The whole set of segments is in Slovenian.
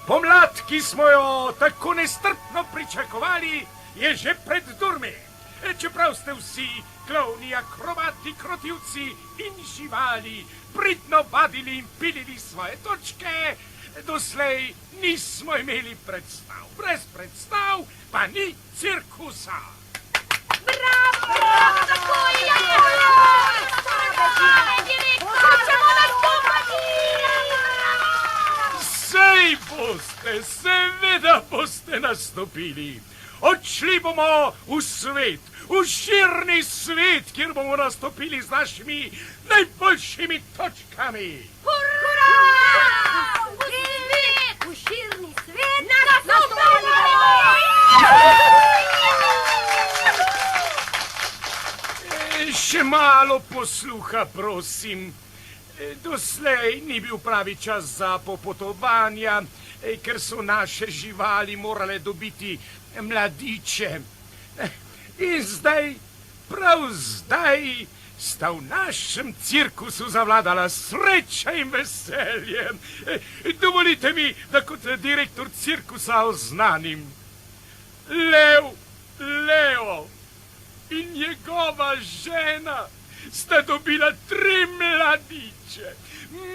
Pomlad, ki smo jo tako nestrpno pričakovali, je že pred durmi. Čeprav ste vsi klovni, akrobati, krotivci in živali pridno vadili in pilili svoje točke, doslej nismo imeli predstav. Brez predstav pa ni cirkusa. Bravo! Tako je! Hočemo nastopati! Sej boste, seveda boste nastopili. Odšli bomo v svet, v širni svet, kjer bomo nastopili z našimi najboljšimi točkami. Hurra! V širni svet nastopili bomo! Še malo posluha, prosim. Doslej ni bil pravi čas za popotovanja, ker so naše živali morale dobiti mladiče. In zdaj, prav zdaj, sta v našem cirkusu zavladala sreča in veselje. Dovolite mi, da kot direktor cirkusa oznanim. Leo in njegova žena sta dobila 3 mladiče,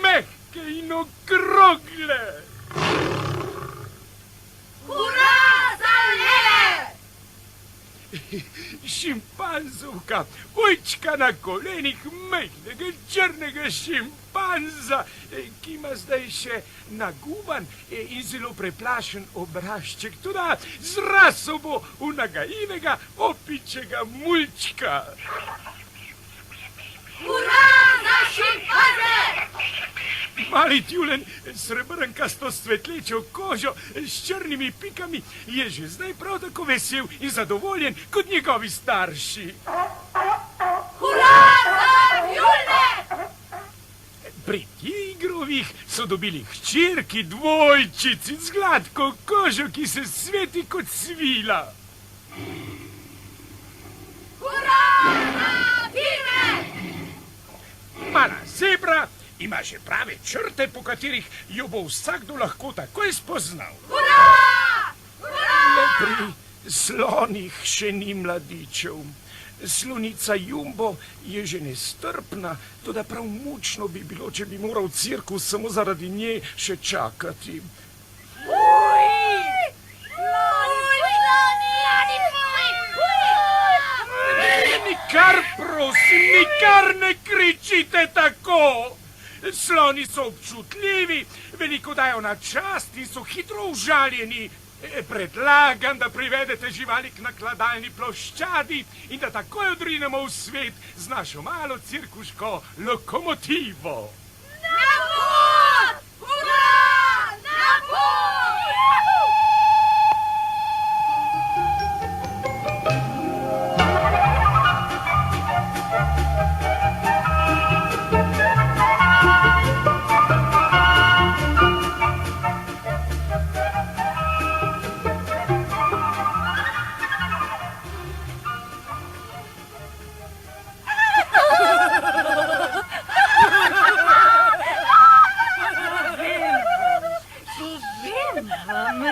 mehke in okrogle. Hurra za Leve! Šimpanzovka, ujčka na kolenih majhnega črnega šimpanza, ki ima zdaj še naguban in zelo preplašen obrazček, tudi zrasel bo v nagajivega opičega mulčka. Hurra za šimpanze! Mali tjulen, srebrnkasto svetlečo kožo s črnimi pikami je že zdaj prav tako vesel in zadovoljen kot njegovi starši. Hurra za tjulne! Pri tigrovih so dobili hčerki dvojčici z gladko kožo, ki se sveti kot svila. Hurra za tigre! Mala zebra ima že prave črte, po katerih jo bo vsakdo lahko takoj spoznal. Hurra! Hurra! Le pri slonih še ni mladičev. Slonica Jumbo je že nestrpna, toda prav mučno bi bilo, če bi moral cirkus samo zaradi nje še čakati. Nikar, prosim, nikar ne kričite tako! Sloni so občutljivi, veliko dajo na čast in so hitro užaljeni. Predlagam, da privedete živali k nakladalni ploščadi in da takoj odrinemo v svet z našo malo cirkuško lokomotivo. Na pot! Hurra! Na pot!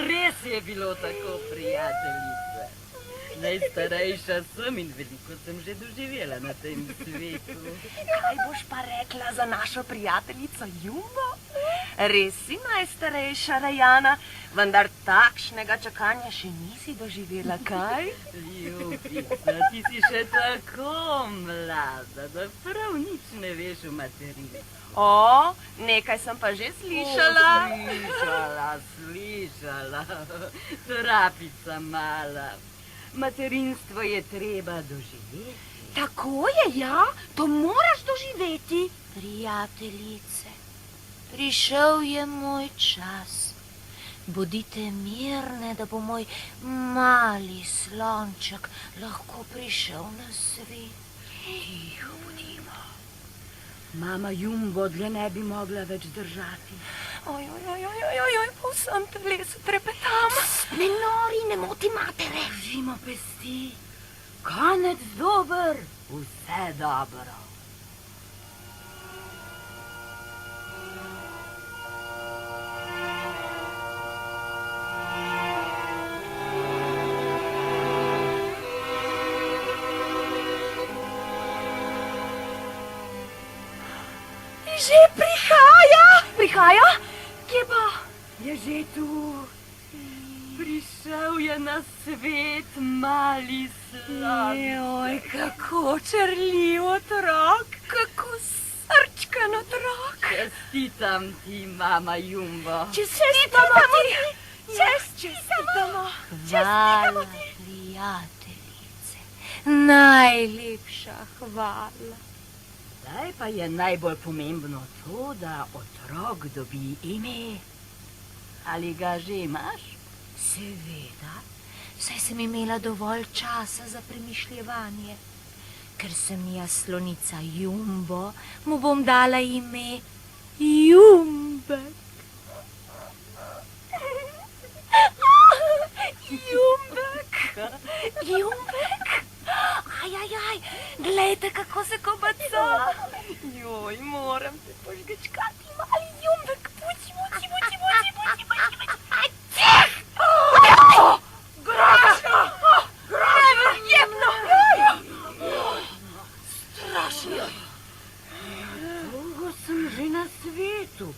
Res je bilo tako, prijateljice. Najstarejša sem in veliko sem že doživela na tem svetu. Kaj boš pa rekla za našo prijateljico Jumbo? Res si najstarejša, Rajana, vendar takšnega čakanja še nisi doživela, kaj? Ljubica, ti si še tako mlada, da prav nič ne veš o materini. O, nekaj sem pa že slišala. Slišala. Trapica mala. Materinstvo je treba doživeti. Tako je, ja, to moraš doživeti. Prijateljice, prišel je moj čas. Bodite mirne, da bo moj mali slonček lahko prišel na svet. Tiho bodimo. Mama Jumbo dlje ne bi mogla več držati. Oj, po vsem telesu trepetam. Ne nori, ne moti matere. Držimo pesti. Konec dober, vse dobro. Že prihaja. Prihaja? Kje pa? Je že tu. Prišel je na svet mali slon. Joj, kako črljiv otrok, kako srčkan otrok. Čestitam ti, mama Jumbo. Čestitamo ti. Čestitamo. Hvala, prijateljice. Najlepša hvala. Zdaj pa je najbolj pomembno to, da otrok dobi ime. Ali ga že imaš? Seveda, saj sem imela dovolj časa za premišljevanje. Ker sem jaz slonica Jumbo, mu bom dala ime Jumbek. Jumbek? Jumbek? Ajajaj, glejte, kako se kobaca. Joj, moram te požgečkati, mali Jumbek. Puci. Neverjetno! Strašno! Dolgo sem že na svetu,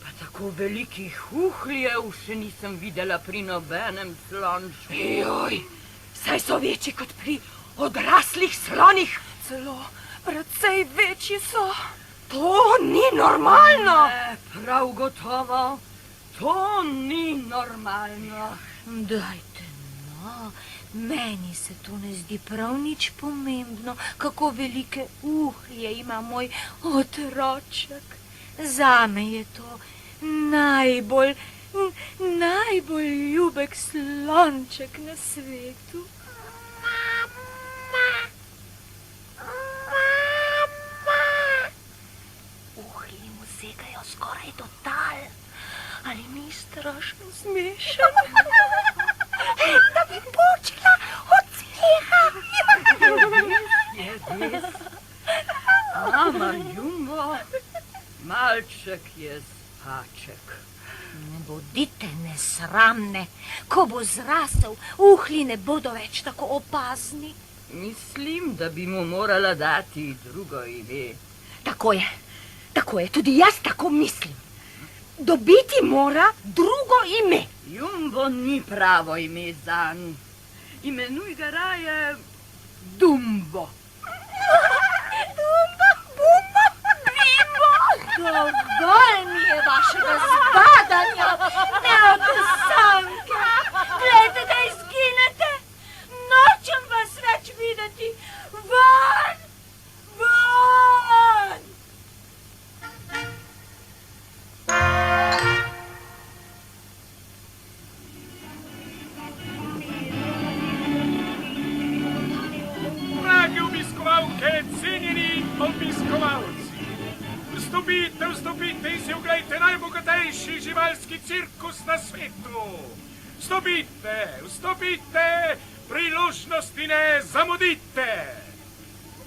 pa tako velikih uhljev še nisem videla pri nobenem slončku. Joj, saj so večji kot pri odraslih slonih. Celo precej večji so. To ni normalno. Ne, prav gotovo, to ni normalno. Dajte no, meni se to ne zdi prav nič pomembno, kako velike uhlje ima moj otroček. Zame je to najbolj ljubek slonček na svetu. Uhlji mu segajo skoraj do tal. Ali ni strašno smešen? Da bi počela od smeha. Je res. Mama Jumbo, malček je spaček. Ne bodite nesramne. Ko bo zrasel, uhlji ne bodo več tako opazni. Mislim, da bi mu morala dati drugo ime. Tako je, tudi jaz tako mislim. Dobiti mora drugo ime. Jumbo ni pravo ime zanj. Imenuj ga raje Dumbo. Dumbo, bumbo, bimbo. Dovolj mi je vašega zbadanja, neobesanke. Glejte, da izginete. Nočem vas več videti. Ven! Ven! Drage obiskovalke, cenjeni obiskovalci. Vstopite in si oglejte najbogatejši živalski cirkus na svetu. Vstopite, priložnosti ne zamudite.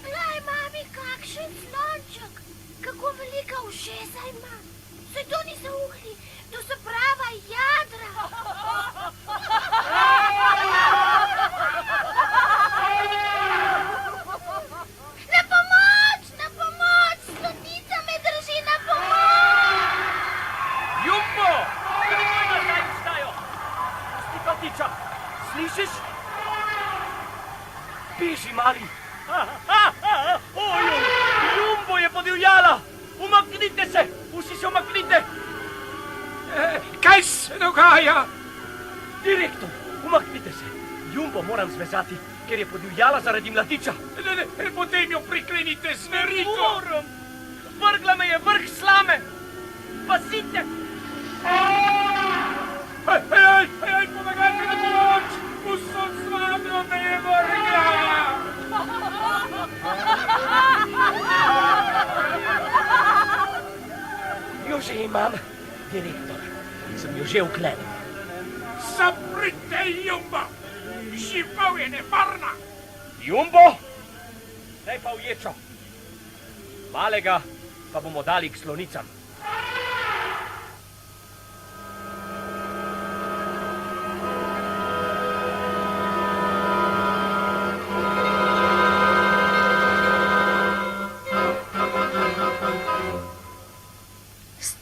Glej, mami, kakšen slonček. Kako velika ušesa ima. Saj to niso uhlji, to so prava jadra. Na pomoč, slonica me drži, na pomoč. Jumbo! Takoj nazaj vstajo! Pusti patiča! Slišiš? Beži, mali! Ojoj! Jumbo je podivjala! Umaknite se! Vsi se umaknite! Kaj se dogaja? Direktor, umaknite se! Jumbo moram zvezati, ker je podivjala zaradi mladiča. Potem jo priklenite z veriko. Moram! Vrgla me je vrh slame! Pazite! Pomagajte na pomoč! Vso svadro me je vrgla! Jo že imam, direktor. Sem jo že vklenil. Zaprite, Jumbo! Žival je nevarna! Jumbo, zdaj pa v ječo. Malega pa bomo dali k slonicam.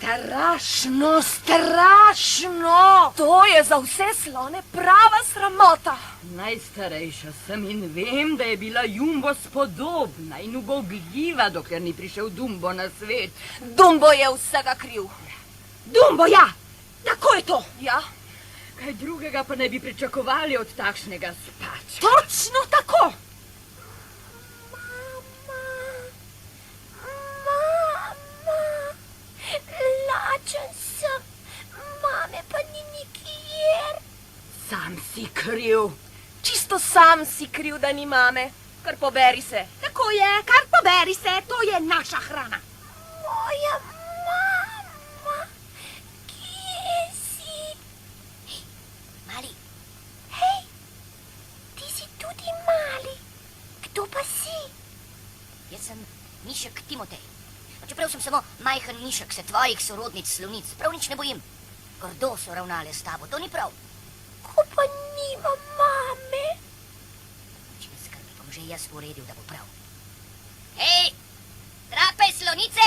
Strašno, strašno! To je za vse slone prava sramota. Najstarejša sem in vem, da je bila Jumbo spodobna in ubogljiva, dokler ni prišel Dumbo na svet. Dumbo je vsega kriv. Dumbo, ja! Tako je to! Ja, Kaj drugega pa ne bi pričakovali od takšnega spača? točno tako. Lačen sem, mame pa ni nikjer. Sam si kriv. Čisto sam si kriv, da ni mame. Kar poberi se. Tako je, kar poberi se, to je naša hrana. Moja mama, kje si? Hej, mali, Hej, ti si tudi mali. Kdo pa si? jaz sem mišek Timotej. Pa čeprav sem samo majhen mišek, se tvojih sorodnic slonic prav nič ne bojim. Grdo so ravnale s tabo, to ni prav. Ko pa nima mame? Če ne skrbi, bom že jaz uredil, da bo prav. Hej, trapej slonice!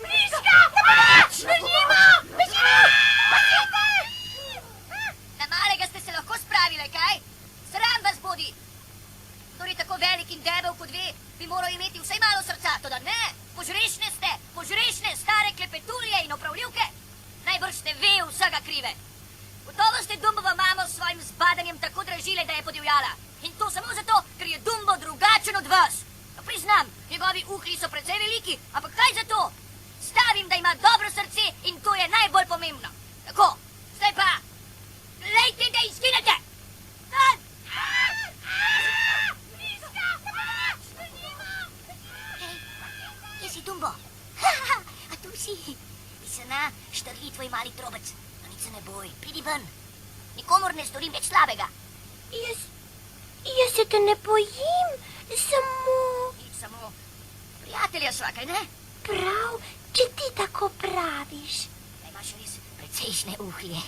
Miška, pomoč! Bežimo! Bežimo! Na malega ste se lahko spravile, kaj? Sram vas bodi! Torej tako velik in debel kot ve, bi moral imeti vsaj malo srca, toda ne! Požrešne stare klepetulje in opravljivke! Najbrž ste ve vsega krive. Gotovo ste Dumbova mamo s svojim zbadanjem tako dražile, da je podivjala. In to samo zato, ker je Dumbo drugačen od vas. No, priznam, njegovi uhlji so precej veliki, ampak kaj za to? Stavim, da ima dobro srce in to je najbolj pomembno. Tako, zdaj pa, lejte, da izginete! Dan! Hej, kje si Dumbo? A tu si? Pisana, štrli tvoj mali trobec. No, nič se ne boj, pridi ven. Nikomor ne storim več slabega. Jaz se te ne bojim, samo... Nič samo prijatelja sva, kaj ne? Prav, če ti tako praviš. Da imaš res precejšnje uhlje.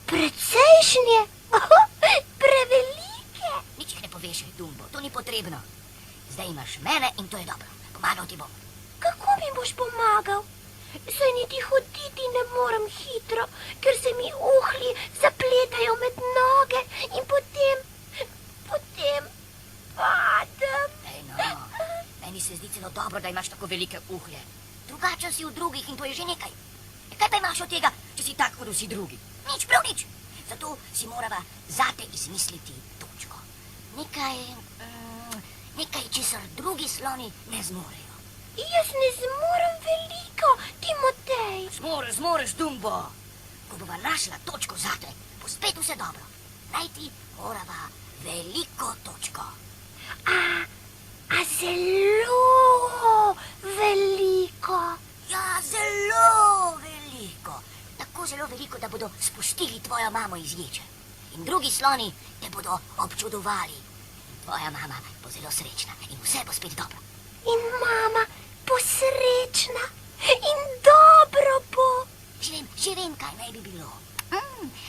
Precejšnje? Prevelike? Nič jih ne poveš, Dumbo, to ni potrebno. Zdaj imaš mene in to je dobro. Pomagal ti bom. Kako mi boš pomagal? Saj niti hoditi ne morem hitro, ker se mi uhlji zapletajo med noge in potem padem. Ej no, meni se zdi celo dobro, da imaš tako velike uhlje. Drugačen si od drugih in to je že nekaj. Kaj pa imaš od tega, če si tak kot vsi drugi? Nič, prav nič. Zato si morava zate izmisliti točko. Nekaj, česar drugi sloni ne zmorejo. Jaz ne zmorem veliko, Timotej. Zmoreš, Dumbo. Ko bova našla točko zate, bo spet vse dobro. Najti morava veliko točko. A zelo veliko. Ja, zelo veliko. Tako zelo veliko, da bodo spustili tvojo mamo iz ječe. In drugi sloni te bodo občudovali. In tvoja mama bo zelo srečna in vse bo spet dobro. In mama bo srečna in dobro bo. Že vem, kaj naj bi bilo.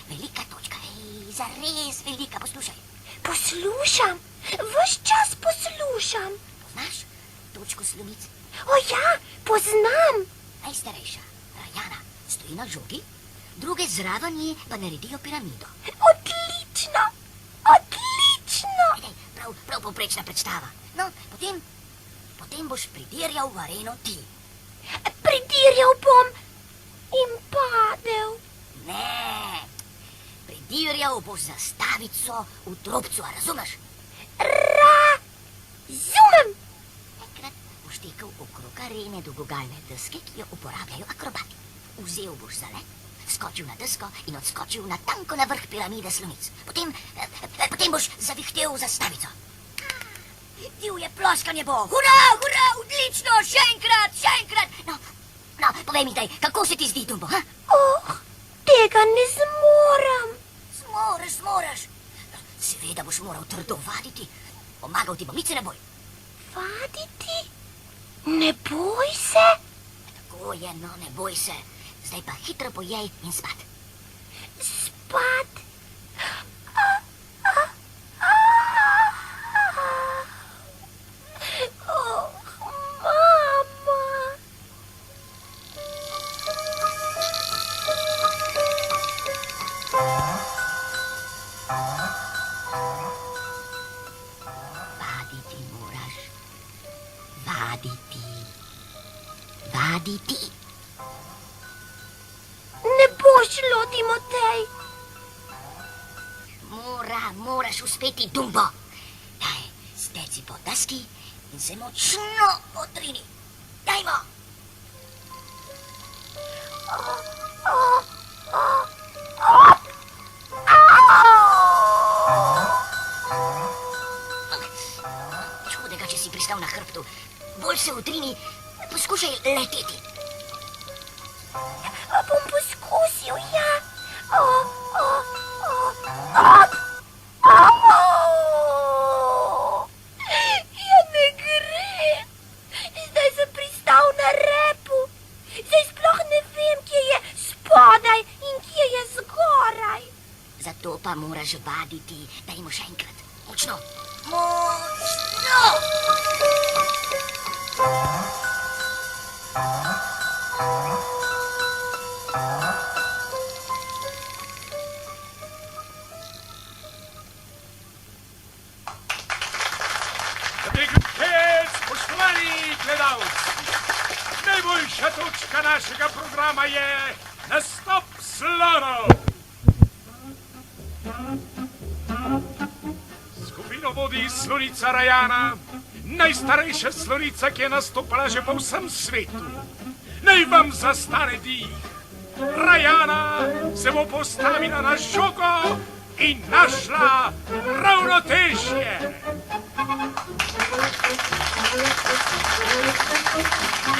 Velika točka, zares velika, poslušaj. Poslušam, ves čas poslušam. Poznaš točko slonic? O ja, poznam. Najstarejša, Rajana, stoji na žogi, druge zraven nje pa naredijo piramido. Odlično, odlično. Ej, prav povprečna predstava. No, potem boš pridirjal v areno ti. Pridirjal bom in padel. Ne, pridirjal boš zastavico v trobcu, a razumeš? Razumem. Enkrat boš tekel okrog arene do gugalne deske, ki jo uporabljajo akrobati. Vzel boš zalet, skočil na desko in odskočil na tanko na vrh piramide slonic. Potem boš zavihtel zastavico. Divje ploskanje bo. Hurra, odlično, še enkrat. No, povej mi daj, kako se ti zdi, Dumbo, ha? Tega ne zmorem. Zmoreš. Seveda boš moral trdo vaditi. Pomagal ti bom, nič se ne boj. Vaditi? Ne boj se? Tako je, no, ne boj se. Zdaj pa hitro pojej in spat. Spat? Mama. vaditi. Ne bo šlo, Timotej. Moraš uspeti, Dumbo. Daj, steci po daski in se močno otrini. Dajmo. Čudega, če si pristal na hrbtu. Bolj se utrini, poskušaj leteti. Bom poskusil, ja. Ja, ne gre. Zdaj sem pristal na repu. Zdaj sploh ne vem, kje je spodaj in kje je zgoraj. Zato pa moraš vaditi. Dajmo še enkrat. Močno. Močno! Spoštovani gledalci, najboljša točka našega programa je nastop slonov. Skupino vodi slonica Rajana, najstarejša slonica, ki je nastopala že po vsem svetu. Naj vam zastane dih. Rajana se bo postavila na žogo in našla ravnotežje.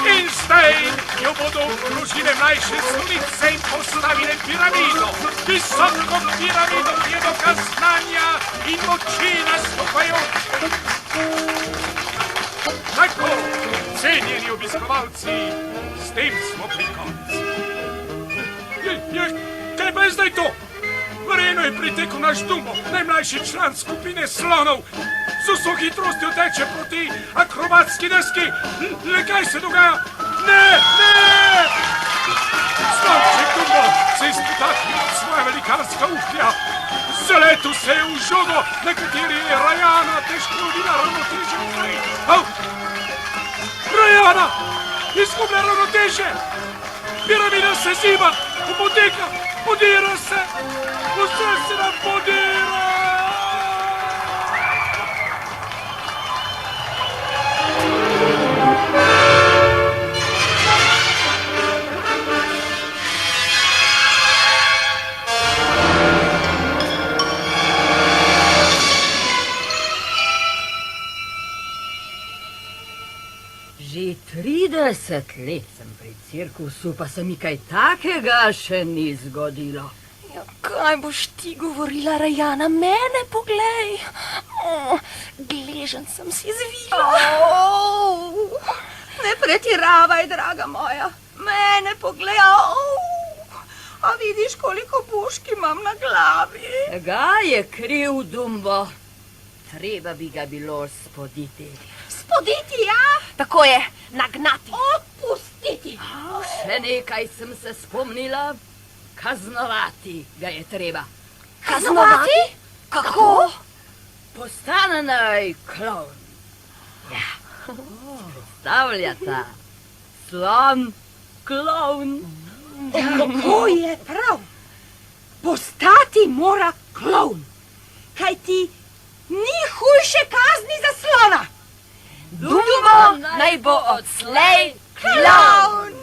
In zdaj jo bodo okružile mlajše slonice in postavile piramido. Visoko piramido, ki je dokaz znanja in moči nastopajočih. Tako, cenjeni obiskovalci, s tem smo pri koncu. Kaj pa je zdaj to? V areno je pritekel naš Dumbo, najmlajši član skupine slonov. Z vso hitrostjo teče proti akrobatski deski. Le kaj se dogaja? Ne! Slonček Dumbo se je spotaknil od svoja velikanska uhlja. Zaletel se je v žogo, na kateri je Rajana težko lovila ravnotežje v kraji. Rajana! Izgublja ravnotežje! Piramida se zima, poteka, podira se! Vse se nam podira! Že 30 let sem pri cirkusu, pa se mi kaj takega še ni zgodilo. Ja, kaj boš ti govorila, Rajana? Mene poglej. Gležen sem si zvila. Ne pretiravaj, draga moja. Mene poglej. A vidiš, koliko bušk imam na glavi? Tega je kriv Dumbo. Treba bi ga bilo spoditi. Spoditi, ja? Tako je, nagnati. Opustiti. Še nekaj sem se spomnila. Kaznovati ga je treba. Kaznovati? Kako? Postane naj klovn. Ja. Predstavljata. Slon, klovn. Tako je prav. Postati mora klovn. Kaj ti ni hujše kazni za slona. Dumbo naj bo odslej klovn.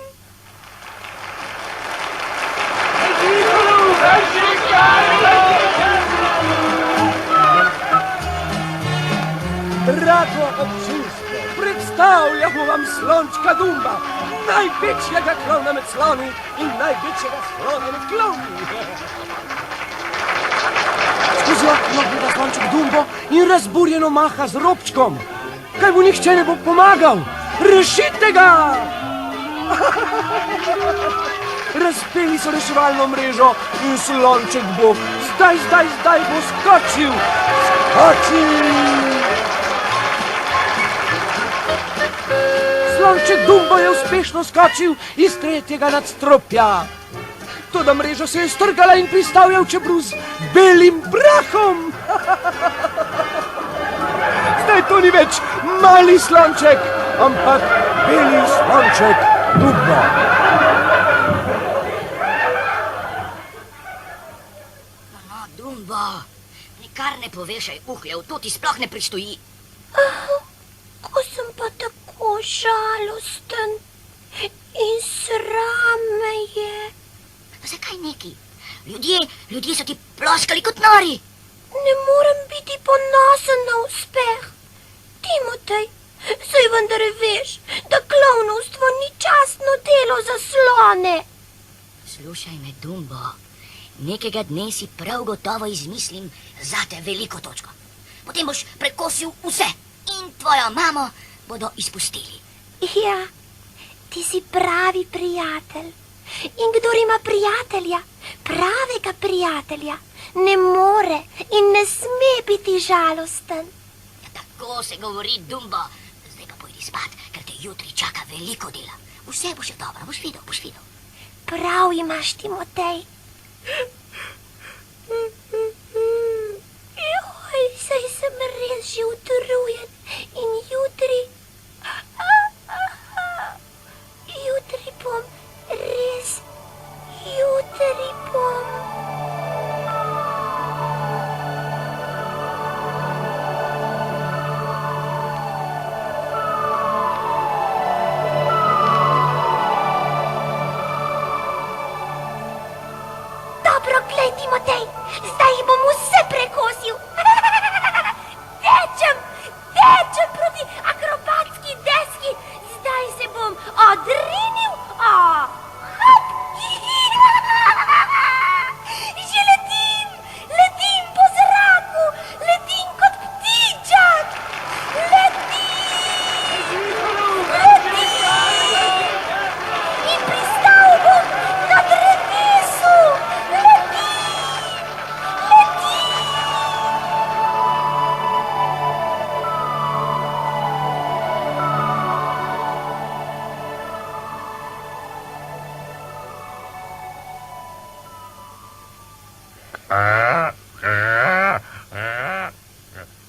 Drago občinstvo, predstavljamo vam slončka Dumba, največjega klovna med sloni in največjega slona med klovni. Skozi okno gleda slonček Dumbo in razburjeno maha z robčkom. Kaj mu nihče ne bo pomagal? Rešite ga! Razpeli so reševalno mrežo in slonček bo zdaj bo skočil. Slonček Dumbo je uspešno skočil iz 3. nadstropja. Toda mreža se je strgala in pristal je v čebru z belim prahom. Zdaj to ni več mali slonček, ampak beli slonček Dumbo. No, Dumbo, nikar ne povešaj uhljev, to ti sploh ne pristoji. Ko sem pa tako žalosten in sram me je. Zakaj neki? Ljudje so ti ploskali kot nori. Ne morem biti ponosen na uspeh. Timotej, saj vendar veš, da klovnovstvo ni častno delo za slone. Slušaj me, Dumbo, nekega dne si prav gotovo izmislim zate veliko točko. Potem boš prekosil vse in tvojo mamo bodo izpustili. Ja, ti si pravi prijatelj. In kdor ima prijatelja, pravega prijatelja, ne more in ne sme biti žalosten. Ja, tako se govori, Dumbo. Zdaj pa pojdi spat, ker te jutri čaka veliko dela. Vse bo še dobro, boš videl. Prav imaš, Timotej. Joj, saj sem res že utrujen in jutri bom res, jutri bom. Dobro, glej, Timotej, zdaj jih bom vse prekosil. Tečem proti akrobatski deski, zdaj se bom odrinil. Že letim po zraku, letim kot ptičak. In pristal bom na drevesu.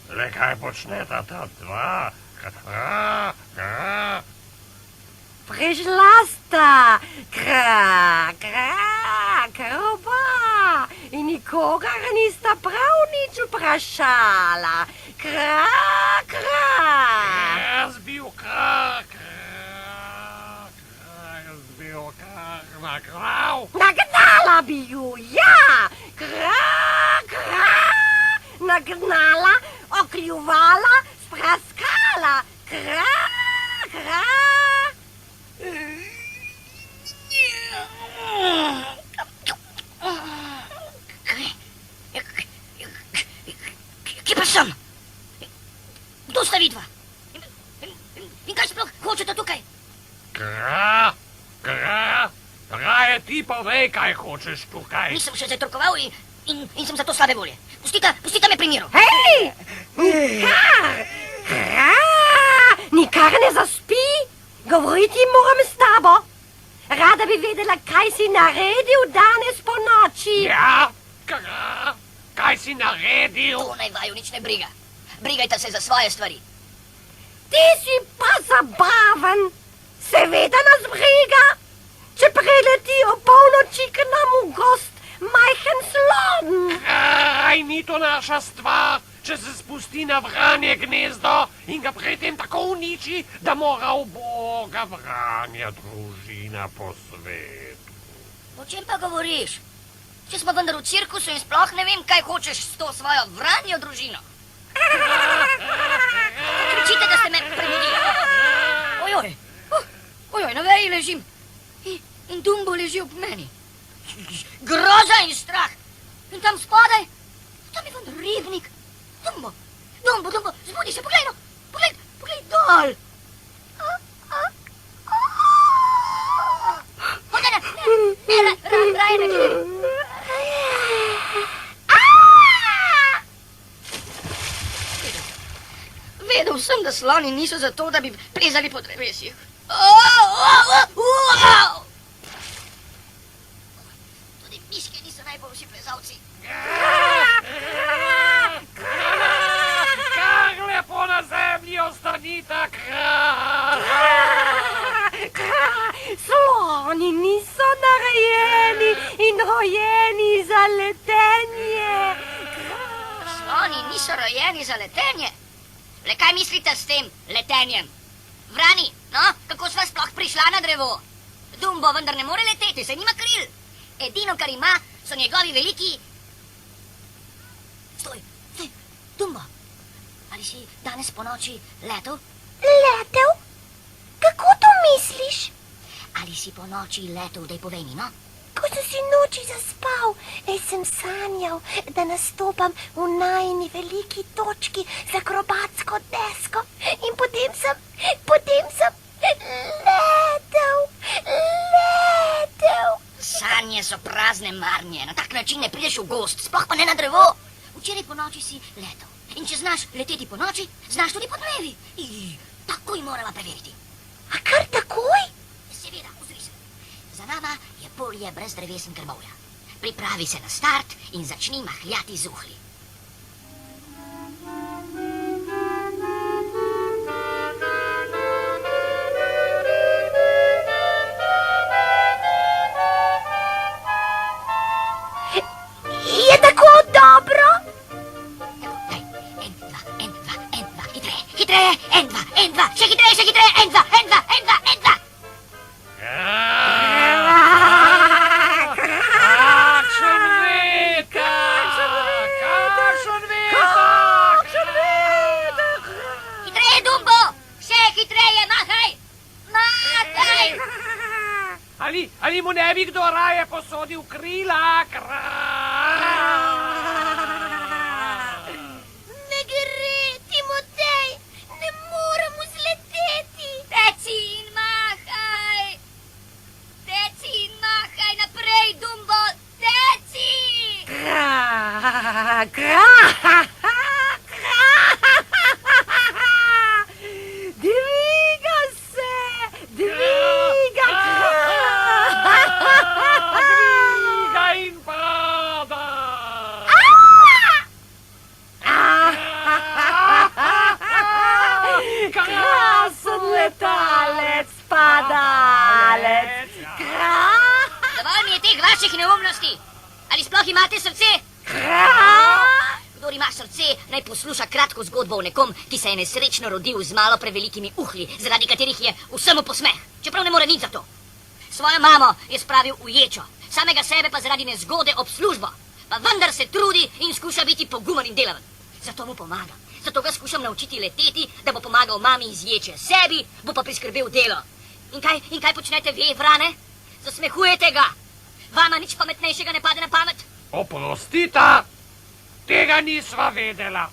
Le kaj počneta ta dva? Prišla sta, oba, in nikogar nista prav nič vprašala. Jaz bil kar nagrav. Nagnala bi ju, ja! Nagnala, okljuvala, spraskala. Kje pa sem? Kdo sta vidva? In kaj sploh hočete tukaj? Raje ti povej, kaj hočeš tukaj. Nisem še zatrkoval in sem zato slabe volje. Pustite me pri miru. Hej! Nikar ne zaspi? Govoriti moram s tabo. Rada bi vedela, kaj si naredil danes po noči. Ja, kaj si naredil? To naj vaju nič ne briga. Brigajte se za svoje stvari. Ti si pa zabaven. Seveda nas briga, če prileti o polnoči k nam v gost majhen slon. Kaj ni to naša stvar, če se spusti na vranje gnezdo in ga pri tem tako uniči, da mora uboga vranja družina po svetu. O čem pa govoriš? Če smo vendar v cirkusu in sploh ne vem, kaj hočeš s to svojo vranjo družino. Kričite, da ste me premudili. Ojoj, na veji ležim. In Dumbo leži ob meni. Groza in strah. In tam spodaj, tam je vendar ribnik. Dumbo, zbudi se, poglej no. Poglej dol. Raje ne gledaj. Vedel sem, da sloni niso zato, da bi plezali po drevesih. Tudi miške niso najboljši plezalci. Kar lepo na zemlji ostanita, Sloni niso narejeni in rojeni za letenje. Sloni niso rojeni za letenje. Le kaj mislite s tem letenjem? Vrani, no, kako sva sploh prišla na drevo? Dumbo vendar ne more leteti, saj nima kril. Edino, kar ima, so njegovi veliki... Stoj, Dumbo, ali si danes po noči letel? Letel? Kako to misliš? Ali si po noči letel, daj povej mi, no? Ko sem si noči zaspal, sem sanjal, da nastopam v najini veliki točki z akrobatsko desko in potem sem letel. Sanje so prazne marnje, na tak način ne prideš v gozd, sploh pa ne na drevo. Včeraj po noči si letel in če znaš leteti po noči, znaš tudi po dnevi. Takoj morala preveriti. A kar takoj? Seveda, ozri se. Za nama je polje brez dreves in grmovja. Pripravi se na start in začni mahljati z uhlji. Je tako dobro? Daj, en, dva, hitreje, en, dva, še hitreje, en, dva. Kakšen veter! Hitreje, Dumbo, še hitreje, mahaj! Ali mu ne bi kdo raje posodil krila? Ne gre, Timotej, ne morem vzleteti. Teci in mahaj naprej, Dumbo, teci! Dviga se, Dviga in pada! Krasen letalec, padalec. Dovolj mi je teh vaših neumnosti. Ali sploh imate srce? Kdor ima srce, naj posluša kratko zgodbo o nekom, ki se je nesrečno rodil z malo prevelikimi uhlji, zaradi katerih je vsemu posmeh, čeprav ne more nič za to. Svojo mamo je spravil v ječo, samega sebe pa zaradi nezgode ob službo, pa vendar se trudi in skuša biti pogumen in delaven. Zato mu pomagam, zato ga skušam naučiti leteti, da bo pomagal mami iz ječe, sebi bo pa priskrbel delo. In kaj počnete vi, vrane? Zasmehujete ga. Vama nič pametnejšega ne pade na pamet? Oprostita, tega nisva vedela.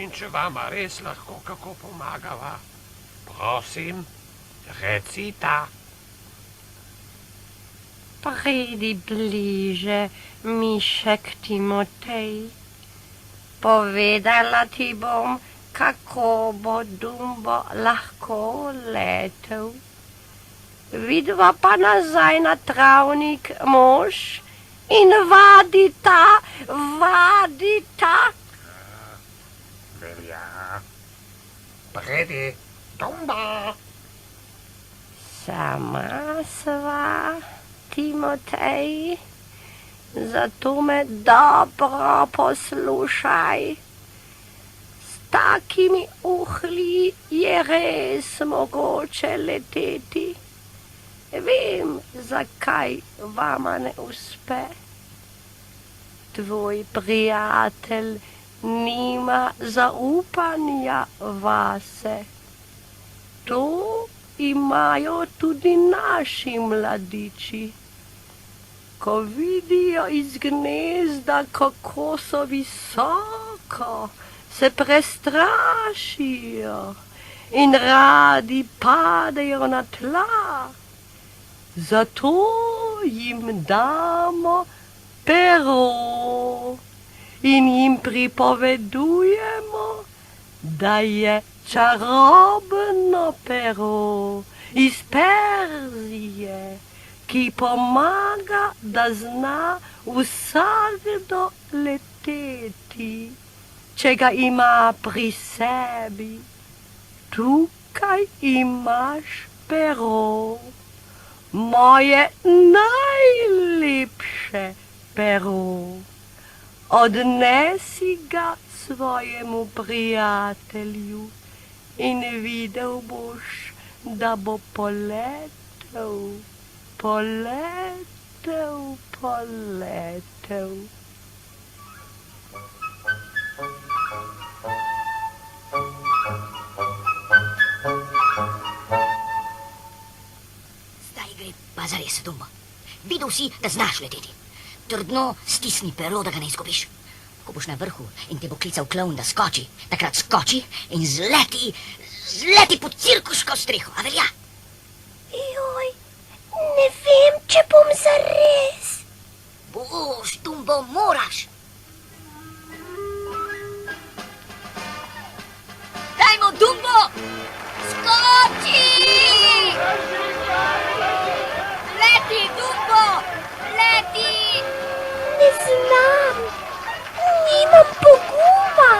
In če vama res lahko kako pomagava, prosim, recita. Pridi bliže, mišek Timotej. Povedala ti bom, kako bo Dumbo lahko letel. Vidva pa nazaj na travnik mož in vadita. Velja. Pridi, Dumbo. Sama sva, Timotej, zato me dobro poslušaj. S takimi uhlji je res mogoče leteti. Vem, zakaj vama ne uspe. Tvoj prijatelj nima zaupanja vase. To imajo tudi naši mladiči. Ko vidijo iz gnezda, kako so visoko, se prestrašijo in radi padejo na tla. Zato jim damo pero in jim pripovedujemo, da je čarobno pero iz Perzije, ki pomaga, da zna vsakdo leteti, če ga ima pri sebi. Tukaj imaš pero, moje najlepše pero. Odnesi ga svojemu prijatelju in videl boš, da bo poletel, poletel, poletel. Zdaj gre pa zares, Dumbo. Videl si, da znaš leteti. Trdno stisni pero, da ga ne izgubiš. Ko boš na vrhu in te bo klical klovn, da skoči, takrat skoči in zleti pod cirkuško streho, a velja? Joj, ne vem, če bom zares. Boš, Dumbo, moraš. Dajmo, Dumbo, skoči! Leti, Dumbo, leti! Ne znam, nimam poguma.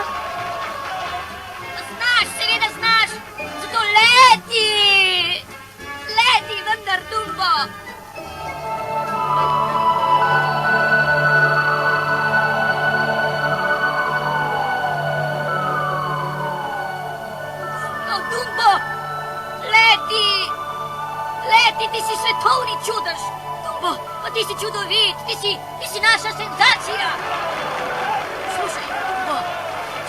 Znaš, seveda znaš, zato leti! Leti, vendar, Dumbo! No, Dumbo, leti! Leti, ti si svetovni čudež! Dumbo, pa ti si čudovit, ti si naša senzacija! Slušaj, Dumbo,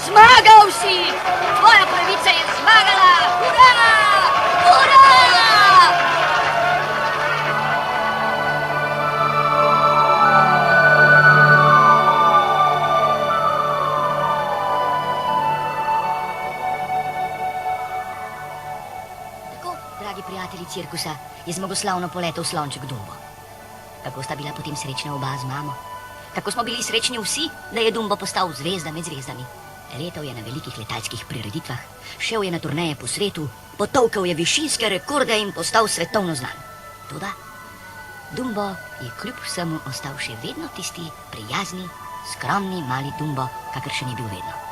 zmagal si! Tvoja pravica je zmagala! Hurra! Hurra! Tako, dragi prijatelji cirkusa, je zmagoslavno poletel slonček Dumbo. Kako sta bila potem srečna oba z mamo? Kako smo bili srečni vsi, da je Dumbo postal zvezda med zvezdami? Letal je na velikih letalskih prireditvah, šel je na turneje po svetu, potolkel je višinske rekorde in postal svetovno znan. Toda Dumbo je kljub vsemu ostal še vedno tisti prijazni, skromni mali Dumbo, kakršen je bil vedno.